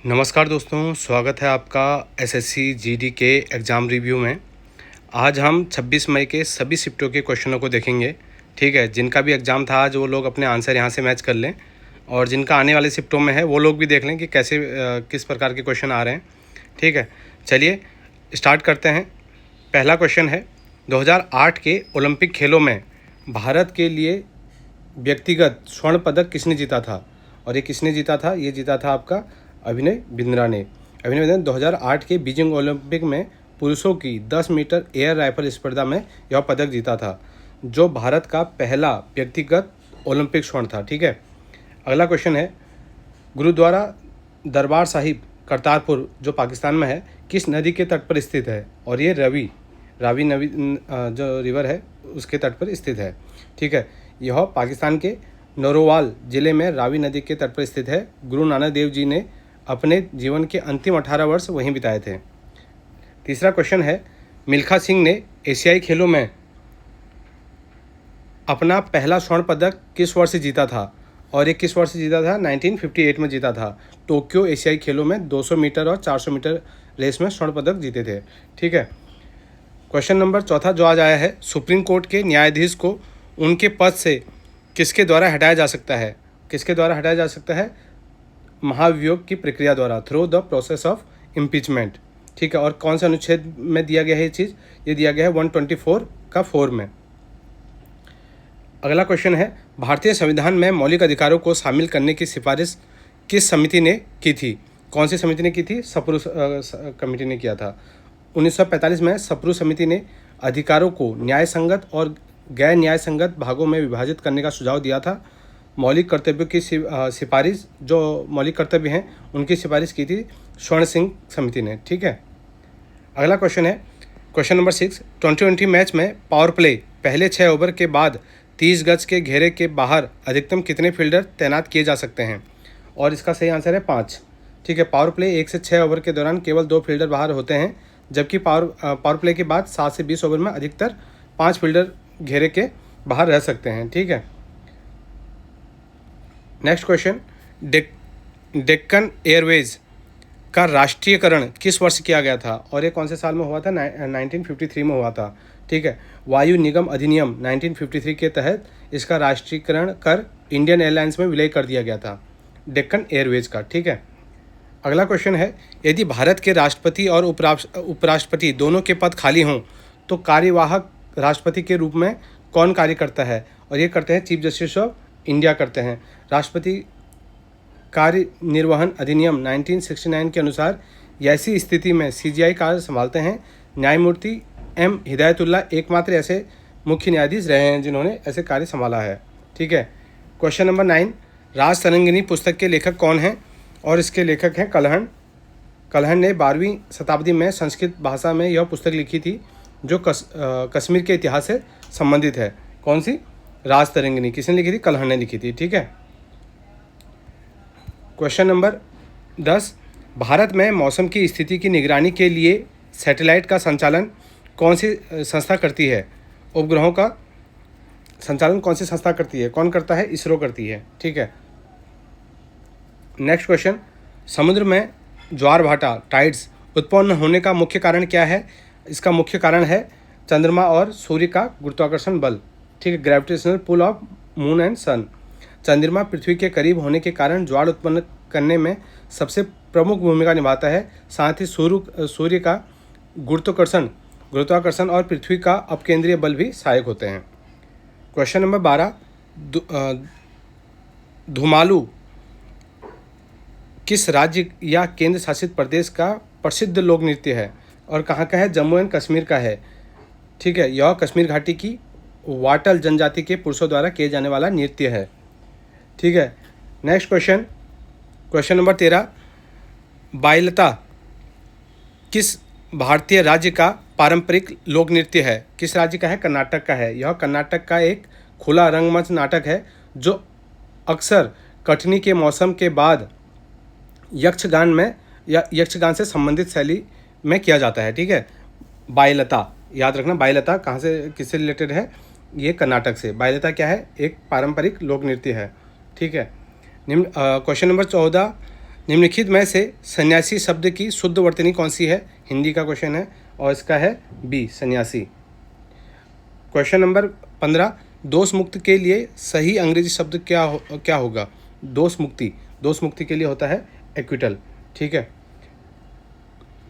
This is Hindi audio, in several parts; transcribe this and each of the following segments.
नमस्कार दोस्तों, स्वागत है आपका एसएससी जीडी के एग्ज़ाम रिव्यू में। आज हम 26 मई के सभी शिफ्टों के क्वेश्चनों को देखेंगे। ठीक है, जिनका भी एग्ज़ाम था आज वो लोग अपने आंसर यहाँ से मैच कर लें, और जिनका आने वाले शिफ्टों में है वो लोग भी देख लें कि कैसे किस प्रकार के क्वेश्चन आ रहे हैं। ठीक है, चलिए स्टार्ट करते हैं। पहला क्वेश्चन है, 2008 के ओलंपिक खेलों में भारत के लिए व्यक्तिगत स्वर्ण पदक किसने जीता था? और ये किसने जीता था? ये जीता था आपका अभिनव बिंद्रा ने। अभिनव बिंद्रा ने 2008 के बीजिंग ओलंपिक में पुरुषों की 10 मीटर एयर राइफल स्पर्धा में यह पदक जीता था, जो भारत का पहला व्यक्तिगत ओलंपिक स्वर्ण था। ठीक है, अगला क्वेश्चन है, गुरुद्वारा दरबार साहिब करतारपुर जो पाकिस्तान में है, किस नदी के तट पर स्थित है? और ये रावी नदी जो रिवर है उसके तट पर स्थित है। ठीक है, यह पाकिस्तान के नरोवाल ज़िले में रावी नदी के तट पर स्थित है। गुरु नानक देव जी ने अपने जीवन के अंतिम 18 वर्ष वहीं बिताए थे। तीसरा क्वेश्चन है, मिल्खा सिंह ने एशियाई खेलों में अपना पहला स्वर्ण पदक किस वर्ष जीता था? और ये किस वर्ष जीता था? 1958 में जीता था। टोक्यो एशियाई खेलों में 200 मीटर और 400 मीटर रेस में स्वर्ण पदक जीते थे। ठीक है, क्वेश्चन नंबर चौथा जो आज आया है, सुप्रीम कोर्ट के न्यायाधीश को उनके पद से किसके द्वारा हटाया जा सकता है? किसके द्वारा हटाया जा सकता है? महाभियोग की प्रक्रिया द्वारा, through the process of impeachment. ठीक है, और कौन से अनुच्छेद में दिया गया है ये चीज़? ये दिया गया है 124 का 4 में। अगला क्वेश्चन है, भारतीय संविधान में मौलिक अधिकारों को शामिल करने की सिफारिश किस समिति ने की थी? कौन सी समिति ने की थी? सप्रू कमेटी ने किया था। 1945 में सप्रू समिति ने अधिकारों को न्याय संगत और गैर न्याय संगत भागों में विभाजित करने का सुझाव दिया था। मौलिक कर्तव्यों की सिफारिश, जो मौलिक कर्तव्य हैं उनकी सिफारिश की थी स्वर्ण सिंह समिति ने। ठीक है, अगला क्वेश्चन है, क्वेश्चन नंबर 6, T20 मैच में पावर प्ले पहले 6 ओवर के बाद 30 गज के घेरे के बाहर अधिकतम कितने फील्डर तैनात किए जा सकते हैं? और इसका सही आंसर है 5। ठीक है, पावर प्ले 1 से 6 ओवर के दौरान केवल 2 फील्डर बाहर होते हैं, जबकि पावर प्ले के बाद 7 से 20 ओवर में अधिकतर 5 फील्डर घेरे के बाहर रह सकते हैं। ठीक है, नेक्स्ट क्वेश्चन, डेक्कन एयरवेज का राष्ट्रीयकरण किस वर्ष किया गया था? और ये कौन से साल में हुआ था? 1953 में हुआ था। ठीक है, वायु निगम अधिनियम 1953 के तहत इसका राष्ट्रीयकरण कर इंडियन एयरलाइंस में विलय कर दिया गया था, डेक्कन एयरवेज का। ठीक है, अगला क्वेश्चन है, यदि भारत के राष्ट्रपति और उपराष्ट्रपति दोनों के पद खाली हों तो कार्यवाहक राष्ट्रपति के रूप में कौन कार्य करता है? और ये करते हैं चीफ जस्टिस ऑफ इंडिया करते हैं। राष्ट्रपति कार्य निर्वहन अधिनियम 1969 के अनुसार ऐसी स्थिति में सीजीआई कार्य संभालते हैं। न्यायमूर्ति एम हिदायतुल्ला एकमात्र ऐसे मुख्य न्यायाधीश रहे हैं जिन्होंने ऐसे कार्य संभाला है। ठीक है, क्वेश्चन नंबर 9, राज तरंगिणी पुस्तक के लेखक कौन हैं? और इसके लेखक हैं कलहण। कलहण ने 12वीं शताब्दी में संस्कृत भाषा में यह पुस्तक लिखी थी जो कश्मीर के इतिहास से संबंधित है। कौन सी? राज तरंगिणी। किसने लिखी थी? कलहण ने लिखी थी। ठीक है, क्वेश्चन नंबर 10, भारत में मौसम की स्थिति की निगरानी के लिए सैटेलाइट का संचालन कौन सी संस्था करती है? उपग्रहों का संचालन कौन सी संस्था करती है? कौन करता है? इसरो करती है। ठीक है, नेक्स्ट क्वेश्चन, समुद्र में ज्वार भाटा टाइड्स उत्पन्न होने का मुख्य कारण क्या है? इसका मुख्य कारण है चंद्रमा और सूर्य का गुरुत्वाकर्षण बल। ठीक है, gravitational pull of moon and sun. चंद्रमा पृथ्वी के करीब होने के कारण ज्वार उत्पन्न करने में सबसे प्रमुख भूमिका निभाता है। साथ ही सूर्य का गुरुत्वाकर्षण और पृथ्वी का अपकेंद्रीय बल भी सहायक होते हैं। क्वेश्चन नंबर 12, धुमालू किस राज्य या केंद्र शासित प्रदेश का प्रसिद्ध लोक नृत्य है? और कहाँ का है? जम्मू एंड कश्मीर का है। ठीक है, यह कश्मीर घाटी की वाटल जनजाति के पुरुषों द्वारा किए जाने वाला नृत्य है। ठीक है, नेक्स्ट क्वेश्चन, क्वेश्चन नंबर 13, बाइलता किस भारतीय राज्य का पारंपरिक लोक नृत्य है? किस राज्य का है? कर्नाटक का है। यह कर्नाटक का एक खुला रंगमंच नाटक है जो अक्सर कटनी के मौसम के बाद यक्षगान में या यक्षगान से संबंधित शैली में किया जाता है। ठीक है, बाइलता याद रखना, बाइलता कहाँ से किससे रिलेटेड है? ये कर्नाटक से। बाइलता क्या है? एक पारंपरिक लोक नृत्य है। ठीक है, क्वेश्चन नंबर 14, निम्नलिखित में से सन्यासी शब्द की शुद्ध वर्तनी कौन सी है? हिंदी का क्वेश्चन है और इसका है बी, सन्यासी। क्वेश्चन नंबर 15, दोष मुक्त के लिए सही अंग्रेजी शब्द क्या होगा? दोष मुक्ति के लिए होता है एक्विटल। ठीक है।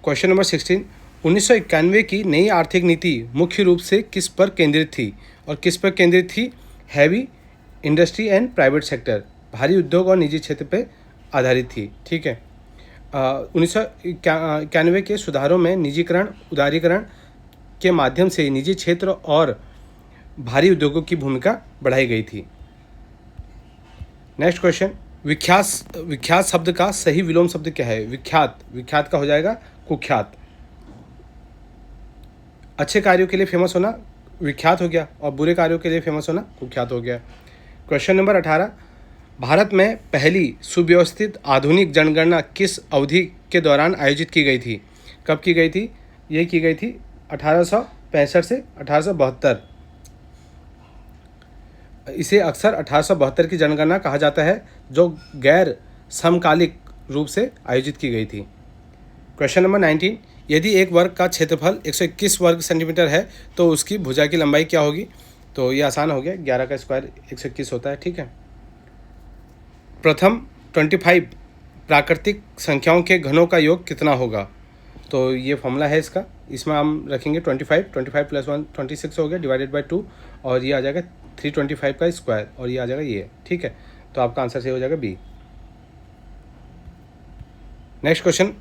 क्वेश्चन नंबर 16, 1991 की नई आर्थिक नीति मुख्य रूप से किस पर केंद्रित थी? और किस पर केंद्रित थी? Heavy industry and private sector, भारी उद्योग और निजी क्षेत्र पर आधारित थी। ठीक है। 1991 के सुधारों में निजीकरण, उदारीकरण के माध्यम से निजी क्षेत्र और भारी उद्योगों की भूमिका बढ़ाई गई थी। नेक्स्ट क्वेश्चन, विख्यात शब्द का सही विलोम शब्द क्या है? विख्यात का हो जाएगा कुख्यात। अच्छे कार्यों के लिए फेमस होना विख्यात हो गया और बुरे कार्यों के लिए फेमस होना कुख्यात हो गया। क्वेश्चन नंबर 18, भारत में पहली सुव्यवस्थित आधुनिक जनगणना किस अवधि के दौरान आयोजित की गई थी? कब की गई थी? ये की गई थी 1865 से 1872। इसे अक्सर 1872 की जनगणना कहा जाता है, जो गैर समकालिक रूप से आयोजित की गई थी। क्वेश्चन नंबर 19, यदि एक वर्ग का क्षेत्रफल 121 वर्ग सेंटीमीटर है तो उसकी भुजा की लंबाई क्या होगी? तो ये आसान हो गया, 11 का स्क्वायर 121 होता है। ठीक है। प्रथम 25 प्राकृतिक संख्याओं के घनों का योग कितना होगा? तो ये फॉर्मूला है इसका, इसमें हम रखेंगे 25 प्लस 1 26 हो गया, डिवाइडेड बाय 2, और ये आ जाएगा 325 का स्क्वायर, और ये आ जाएगा ये। ठीक है। तो आपका आंसर सही हो जाएगा बी। नेक्स्ट क्वेश्चन,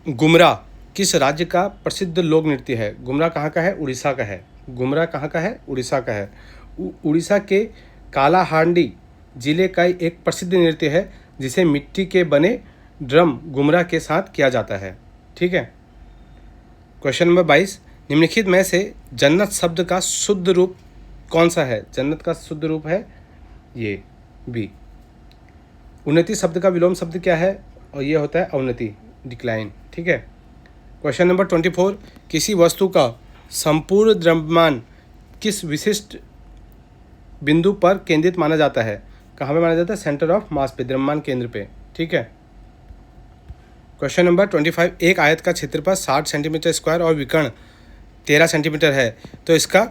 गुमरा किस राज्य का प्रसिद्ध लोक नृत्य है? गुमरा कहाँ का है? उड़ीसा का है। गुमरा कहाँ का है? उड़ीसा का है। उड़ीसा के कालाहांडी जिले का एक प्रसिद्ध नृत्य है, जिसे मिट्टी के बने ड्रम गुमरा के साथ किया जाता है। ठीक है। क्वेश्चन नंबर 22, निम्नलिखित में से जन्नत शब्द का शुद्ध रूप कौन सा है? जन्नत का शुद्ध रूप है ये बी। उन्नति शब्द का विलोम शब्द क्या है? और ये होता है अवनति, डिक्लाइन। ठीक है। क्वेश्चन नंबर 24, किसी वस्तु का संपूर्ण द्रव्यमान किस विशिष्ट बिंदु पर केंद्रित माना जाता है? कहाँ पे माना जाता है? सेंटर ऑफ मास पे, द्रव्यमान केंद्र पे। ठीक है। क्वेश्चन नंबर 25, एक आयत का क्षेत्रफल 60 सेंटीमीटर स्क्वायर और विकर्ण 13 सेंटीमीटर है, तो इसका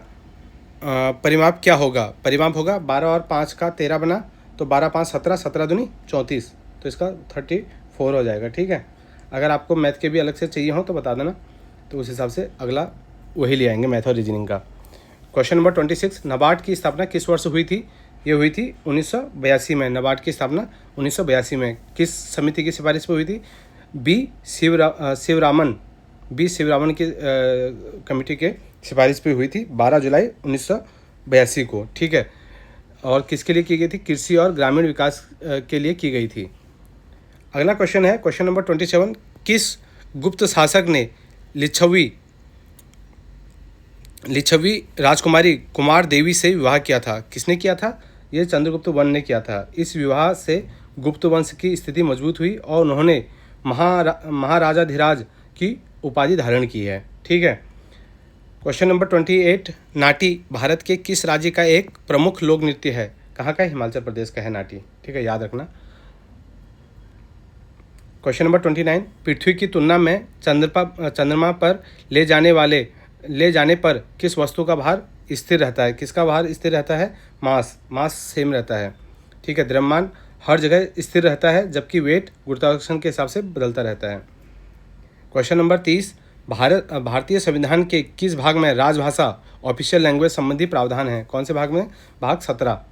परिमाप क्या होगा? परिमाप होगा 12 और 5 का 13 बना, तो 12 5 17, 17 दूनी 34, तो इसका 34 हो जाएगा। ठीक है। अगर आपको मैथ के भी अलग से चाहिए हो तो बता देना, तो उस हिसाब से अगला वही ले आएंगे, मैथ और रीजनिंग का। क्वेश्चन नंबर 26, नाबार्ड की स्थापना किस वर्ष हुई थी? ये हुई थी 1982 में। नाबार्ड की स्थापना 1982 में किस समिति की सिफारिश पर हुई थी? बी शिवरामन की कमेटी के सिफारिश पे हुई थी 12 जुलाई 1982 को। ठीक है। और किसके लिए की गई थी? कृषि और ग्रामीण विकास के लिए की गई थी। अगला क्वेश्चन है क्वेश्चन नंबर 27, किस गुप्त शासक ने लिच्छवी राजकुमारी कुमार देवी से विवाह किया था? किसने किया था? ये चंद्रगुप्त वन ने किया था। इस विवाह से गुप्त वंश की स्थिति मजबूत हुई और उन्होंने महाराजाधिराज की उपाधि धारण की है। ठीक है। क्वेश्चन नंबर 28, नाटी भारत के किस राज्य का एक प्रमुख लोक नृत्य है? कहाँ का है? हिमाचल प्रदेश का है नाटी। ठीक है, याद रखना। क्वेश्चन नंबर 29, पृथ्वी की तुलना में चंद्रमा पर ले जाने पर किस वस्तु का भार स्थिर रहता है? किसका भार स्थिर रहता है? मास सेम रहता है। ठीक है। द्रव्यमान हर जगह स्थिर रहता है, जबकि वेट गुरुत्वाकर्षण के हिसाब से बदलता रहता है। क्वेश्चन नंबर 30, भारतीय संविधान के किस भाग में राजभाषा ऑफिशियल लैंग्वेज संबंधी प्रावधान है? कौन से भाग में? भाग 17।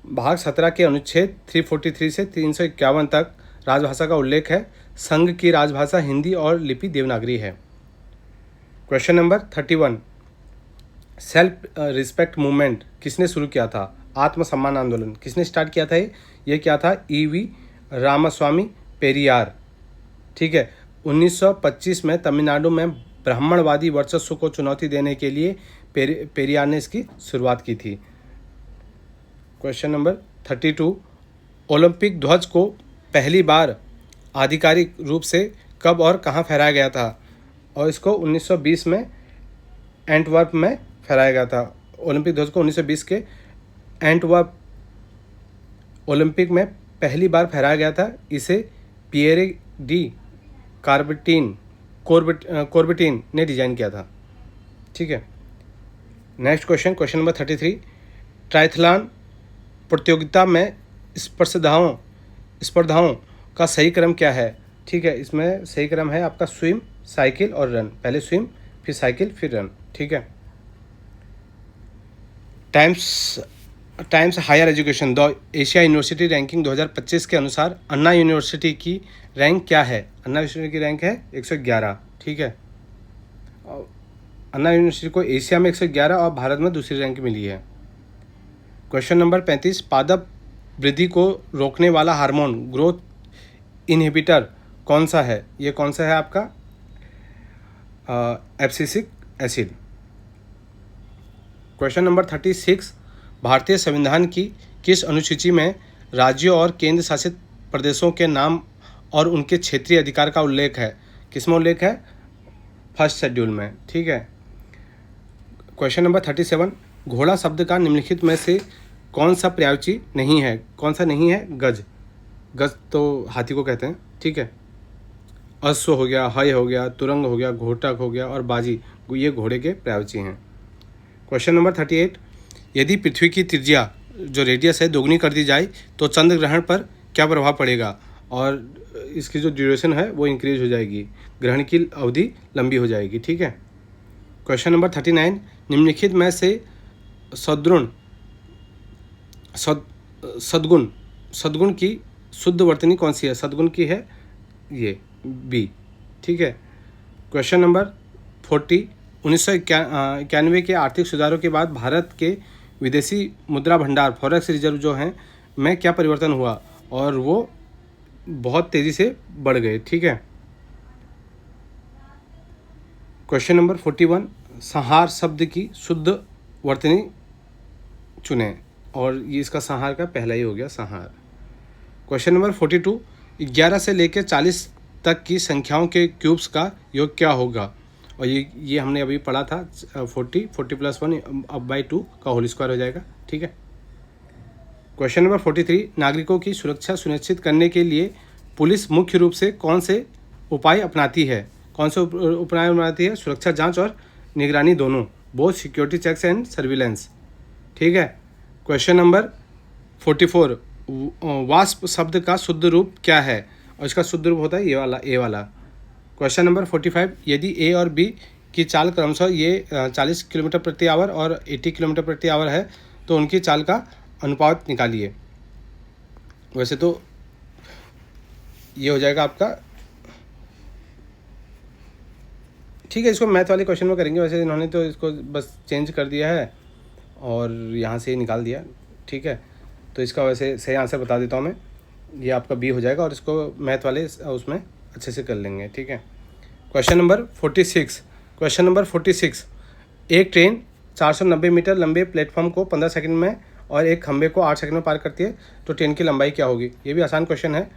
भाग 17 के अनुच्छेद 343 से 351 तक राजभाषा का उल्लेख है। संघ की राजभाषा हिंदी और लिपि देवनागरी है। Question number 31, self respect movement किसने शुरू किया था? आत्मसम्मान आंदोलन किसने स्टार्ट किया था? ये क्या था? EV रामास्वामी पेरियार। ठीक है। 1925 में तमिलनाडु में ब्राह्मणवादी वर्चस्व को चुनौती देने के लिए पेरियार ने इसकी शुरुआत की थी। क्वेश्चन नंबर 32, ओलंपिक ध्वज को पहली बार आधिकारिक रूप से कब और कहाँ फहराया गया था? और इसको 1920 में एंटवर्प में फहराया गया था। ओलंपिक ध्वज को 1920 के एंटवर्प ओलंपिक में पहली बार फहराया गया था, इसे पिएरे डी कॉर्बेटिन ने डिज़ाइन किया था। ठीक है, next question, question number 33, triathlon प्रतियोगिता में स्पर्धाओं का सही क्रम क्या है? ठीक है, इसमें सही क्रम है आपका स्विम, साइकिल और रन। पहले स्विम, फिर साइकिल, फिर रन। ठीक है, Times Higher Education the Asia University ranking 2025 के अनुसार अन्ना यूनिवर्सिटी की रैंक क्या है? अन्ना यूनिवर्सिटी की रैंक है 111। ठीक है, अन्ना यूनिवर्सिटी को एशिया में 111 और भारत में दूसरी रैंक मिली है। क्वेश्चन नंबर 35, पादप वृद्धि को रोकने वाला हार्मोन ग्रोथ इनहिबिटर कौन सा है? ये कौन सा है आपका? Abscisic acid. क्वेश्चन नंबर 36, भारतीय संविधान की किस अनुसूची में राज्यों और केंद्र शासित प्रदेशों के नाम और उनके क्षेत्रीय अधिकार का उल्लेख है? किसमें उल्लेख है? फर्स्ट शेड्यूल में। ठीक है, क्वेश्चन नंबर 37, घोड़ा शब्द का निम्नलिखित में से कौन सा पर्यायवाची नहीं है? कौन सा नहीं है? गज। गज तो हाथी को कहते हैं। ठीक है, अश्व हो गया, हय हो गया, तुरंग हो गया, घोटक हो गया और बाजी, ये घोड़े के पर्यायवाची हैं। क्वेश्चन नंबर 38, यदि पृथ्वी की त्रिज्या जो रेडियस है दोगुनी कर दी जाए तो चंद्र ग्रहण पर क्या प्रभाव पड़ेगा? और इसकी जो ड्यूरेशन है वो इंक्रीज हो जाएगी, ग्रहण की अवधि लंबी हो जाएगी। ठीक है, क्वेश्चन नंबर 39, निम्नलिखित में से सद्गुण की शुद्ध वर्तनी कौन सी है? सद्गुण की है ये बी। ठीक है, क्वेश्चन नंबर 40, 1991 के आर्थिक सुधारों के बाद भारत के विदेशी मुद्रा भंडार फॉरेक्स रिजर्व जो हैं में क्या परिवर्तन हुआ और वो बहुत तेज़ी से बढ़ गए। ठीक है, क्वेश्चन नंबर 41, संहार शब्द की शुद्ध वर्तनी चुनें, और ये इसका संहार का पहला ही हो गया संहार। क्वेश्चन नंबर 42, 11 से लेकर 40 तक की संख्याओं के क्यूब्स का योग क्या होगा? और ये हमने अभी पढ़ा था, 40 प्लस 1 अब बाई 2 का होल स्क्वायर हो जाएगा। ठीक है, क्वेश्चन नंबर 43, नागरिकों की सुरक्षा सुनिश्चित करने के लिए पुलिस मुख्य रूप से कौन से उपाय अपनाती है? कौन से उपाय अपनाती है? सुरक्षा जांच और निगरानी दोनों, both security checks and surveillance. ठीक है, क्वेश्चन नंबर 44, वाष्प शब्द का शुद्ध रूप क्या है? और इसका शुद्ध रूप होता है ये वाला, ए वाला। क्वेश्चन नंबर 45, यदि ए और बी की चाल क्रमशः ये 40 किलोमीटर प्रति आवर और 80 किलोमीटर प्रति आवर है तो उनकी चाल का अनुपात निकालिए। वैसे तो ये हो जाएगा आपका, ठीक है, इसको मैथ वाले क्वेश्चन में करेंगे। वैसे इन्होंने तो इसको बस चेंज कर दिया है और यहाँ से ही निकाल दिया। ठीक है, तो इसका वैसे सही आंसर बता देता हूँ मैं, ये आपका बी हो जाएगा और इसको मैथ वाले उसमें अच्छे से कर लेंगे। ठीक है, क्वेश्चन नंबर 46, एक ट्रेन 490 मीटर लंबे प्लेटफॉर्म को 15 सेकंड में और एक खंबे को 8 सेकंड में पार करती है तो ट्रेन की लंबाई क्या होगी? ये भी आसान क्वेश्चन है।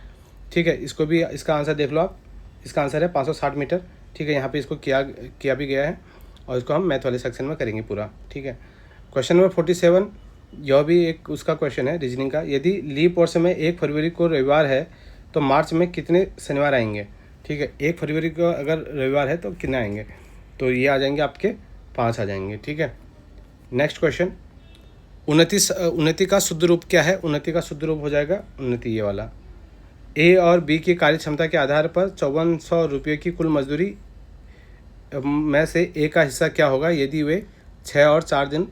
ठीक है, इसको भी, इसका आंसर देख लो आप, इसका आंसर है 560 मीटर। ठीक है, यहाँ पे इसको किया भी गया है और इसको हम मैथ वाले सेक्शन में करेंगे पूरा। ठीक है, क्वेश्चन नंबर 47, यह भी एक उसका क्वेश्चन है रीजनिंग का, यदि लीप वर्ष में 1 फरवरी को रविवार है तो मार्च में कितने शनिवार आएंगे? ठीक है, 1 फरवरी को अगर रविवार है तो कितने आएंगे? तो ये आ जाएंगे आपके 5 आ जाएंगे। ठीक है, नेक्स्ट क्वेश्चन, उन्नति का शुद्ध रूप क्या है? उन्नति का शुद्ध रूप हो जाएगा उन्नति ये वाला। ए और बी की कार्य क्षमता के आधार पर 5400 रुपये की कुल मजदूरी में से ए का हिस्सा क्या होगा यदि वे 6 और 4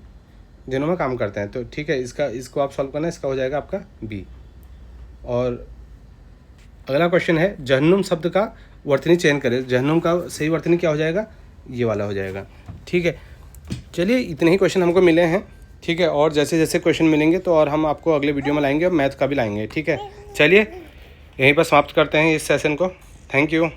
दिनों में काम करते हैं? तो ठीक है, इसको आप सॉल्व करना, इसका हो जाएगा आपका बी। और अगला क्वेश्चन है, जहन्नुम शब्द का वर्तनी चयन करें। जहन्नुम का सही वर्तनी क्या हो जाएगा? ये वाला हो जाएगा। ठीक है, चलिए इतने ही क्वेश्चन हमको मिले हैं। ठीक है, और जैसे जैसे क्वेश्चन मिलेंगे तो और हम आपको अगले वीडियो में लाएंगे और मैथ का भी लाएंगे। ठीक है, चलिए यहीं पर समाप्त करते हैं इस सेशन को। Thank you.